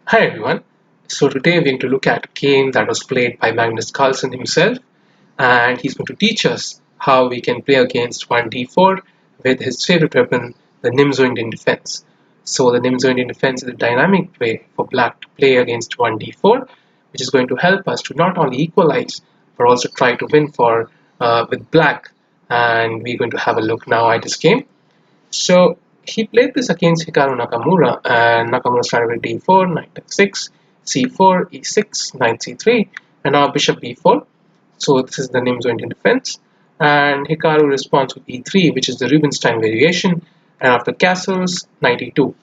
Hi everyone. So today we're going to look at a game that was played by Magnus Carlsen himself, and he's going to teach us how we can play against 1d4 with his favorite weapon, the Nimzo Indian Defence. So the Nimzo Indian Defence is a dynamic way for black to play against 1d4, which is going to help us to not only equalize but also try to win for with black. And we're going to have a look now at this game. So he played this against Hikaru Nakamura, and Nakamura started with d4, knight f6, c4, e6, knight c3, and now bishop b4. So this is the Nimzo Indian Defence. And Hikaru responds with e3, which is the Rubinstein variation, and after castles, knight e2.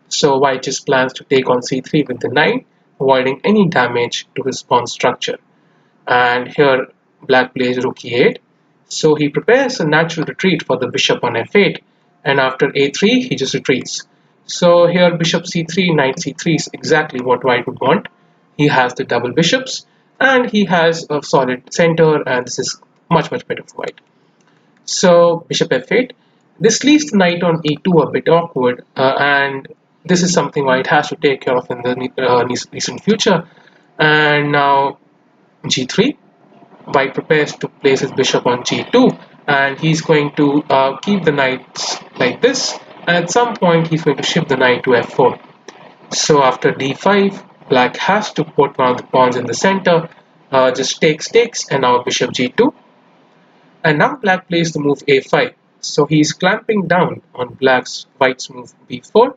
So white just plans to take on c3 with the knight, avoiding any damage to his pawn structure. And here black plays rook e8. So he prepares a natural retreat for the bishop on f8, and after a3 he just retreats. So here bishop c3, knight c3 is exactly what white would want. He has the double bishops and he has a solid center, and this is much better for white. So bishop f8. This leaves the knight on e2 a bit awkward, and this is something white has to take care of in the recent future. And now g3. White prepares to place his bishop on g2, and he's going to keep the knights like this, and at some point he's going to shift the knight to f4. So after d5, black has to put one of the pawns in the center, just takes, and now bishop g2. And now black plays the move a5. So he's clamping down on white's move b4,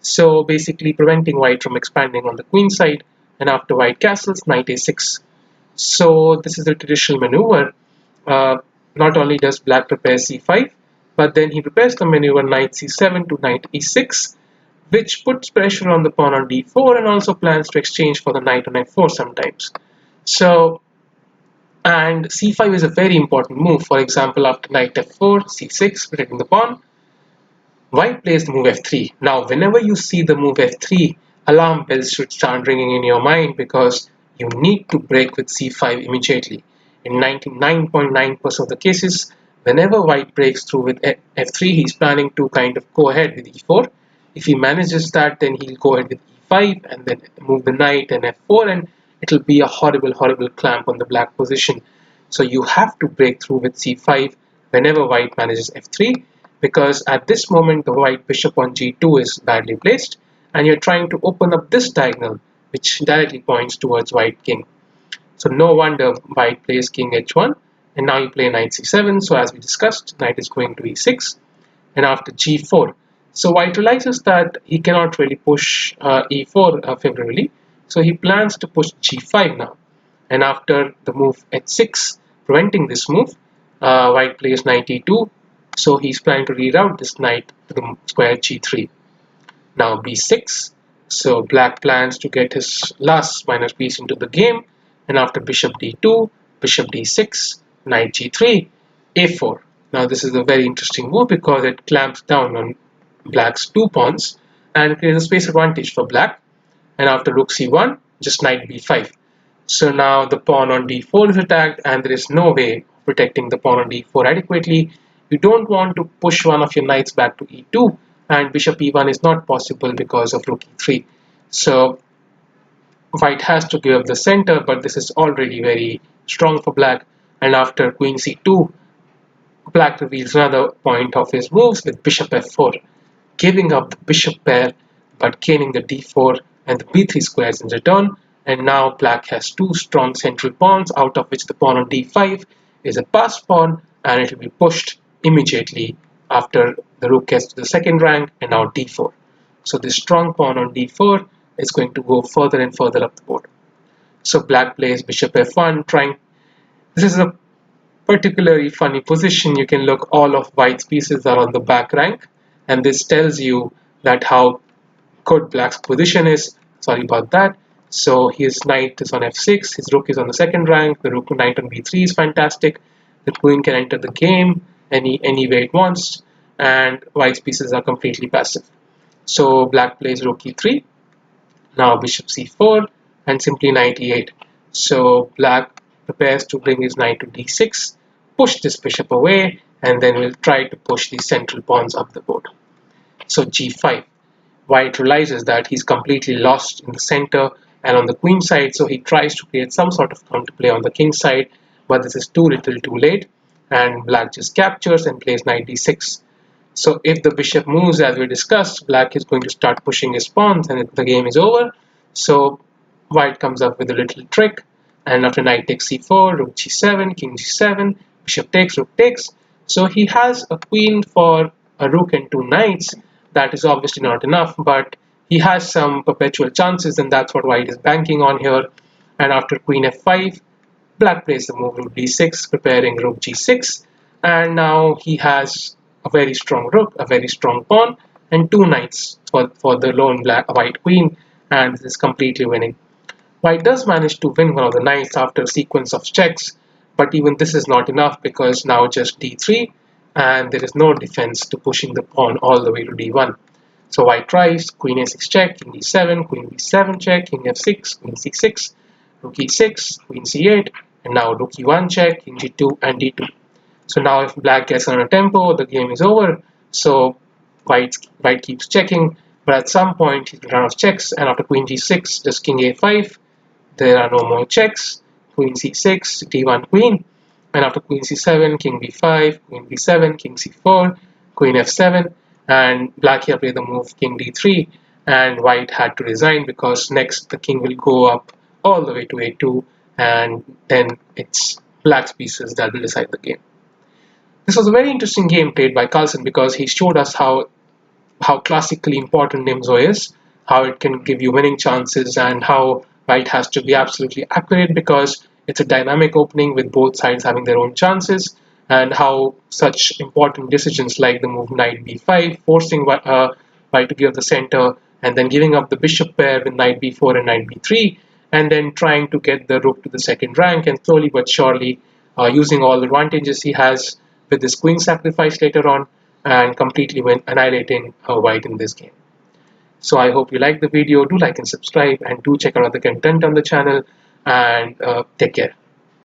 so basically preventing white from expanding on the queen side. And after white castles, knight a6. So this is the traditional maneuver. Not only does black prepare c5, but then he prepares the maneuver knight c7 to knight e6, which puts pressure on the pawn on d4 and also plans to exchange for the knight on f4 sometimes. So, and c5 is a very important move. For example, after knight f4, c6, protecting the pawn, white plays the move f3. Now, whenever you see the move f3, alarm bells should start ringing in your mind, because you need to break with c5 immediately. In 99.9% of the cases, whenever white breaks through with f3, he's planning to kind of go ahead with e4. If he manages that, then he'll go ahead with e5 and then move the knight and f4, and it'll be a horrible clamp on the black position. So you have to break through with c5 whenever white manages f3, because at this moment the white bishop on g2 is badly placed, and you're trying to open up this diagonal, which directly points towards white king. So no wonder white plays king h1, and now you play knight c7. So as we discussed, knight is going to e6, and after g4. So white realizes that he cannot really push e4 favorably, so he plans to push g5 now. And after the move h6, preventing this move, white plays knight e2. So he's planning to reroute this knight to the square g3. Now b6. So black plans to get his last minor piece into the game, and after bishop d2, bishop d6, knight g3, a4. Now this is a very interesting move because it clamps down on black's two pawns and creates a space advantage for black. And after rook c1, just knight b5. So now the pawn on d4 is attacked, and there is no way of protecting the pawn on d4 adequately. You don't want to push one of your knights back to e2, and bishop e1 is not possible because of rook e3. So white has to give up the center, but this is already very strong for black. And after queen c2, black reveals another point of his moves with bishop f4, giving up the bishop pair but gaining the d4 and the b3 squares in return. And now black has two strong central pawns, out of which the pawn on d5 is a passed pawn, and it will be pushed immediately after the rook gets to the second rank, and now d4. So this strong pawn on d4 is going to go further and further up the board. So black plays bishop f1, trying. This is a particularly funny position. You can look, all of white's pieces are on the back rank, and this tells you that how good black's position is. Sorry about that. So his knight is on f6, his rook is on the second rank, the rook knight on b3 is fantastic, the queen can enter the game any way it wants, and white's pieces are completely passive. So black plays rook e3, now bishop c4, and simply knight e8. So black prepares to bring his knight to d6, push this bishop away, and then we'll try to push these central pawns up the board. So g5. White realizes that he's completely lost in the center and on the queen side, so he tries to create some sort of counterplay on the king side, but this is too little too late, and black just captures and plays knight d6. So if the bishop moves as we discussed, black is going to start pushing his pawns and the game is over. So white comes up with a little trick, and after knight takes c4, rook g7, king g7, bishop takes, rook takes. So he has a queen for a rook and two knights. That is obviously not enough, but he has some perpetual chances, and that's what white is banking on here. And after queen f5, black plays the move rook d6, preparing rook g6, and now he has a very strong rook, a very strong pawn, and two knights for the lone white queen, and this is completely winning. White does manage to win one of the knights after a sequence of checks, but even this is not enough because now just d3, and there is no defense to pushing the pawn all the way to d1. So white tries, queen a6 check, king d7, queen b7 check, king f6, queen c6, rook e6, queen c8, and now rook e1 check, king g2 and d2. So now if black gets on a tempo, the game is over. So white keeps checking, but at some point he run out of checks, and after queen g6, just king a5, there are no more checks. Queen c6, d1 queen, and after queen c7, king b5, queen b7, king c4, queen f7, and black here played the move king d3, and white had to resign because next the king will go up all the way to a2, and then it's black's pieces that will decide the game. This was a very interesting game played by Carlsen because he showed us how classically important Nimzo is, how it can give you winning chances, and how white has to be absolutely accurate because it's a dynamic opening with both sides having their own chances, and how such important decisions like the move knight b5, forcing white to give the center, and then giving up the bishop pair with knight b4 and knight b3, and then trying to get the rook to the second rank, and slowly but surely using all the advantages he has with this queen sacrifice later on, and completely annihilating white in this game. So I hope you like the video. Do like and subscribe, and do check out other content on the channel, and take care.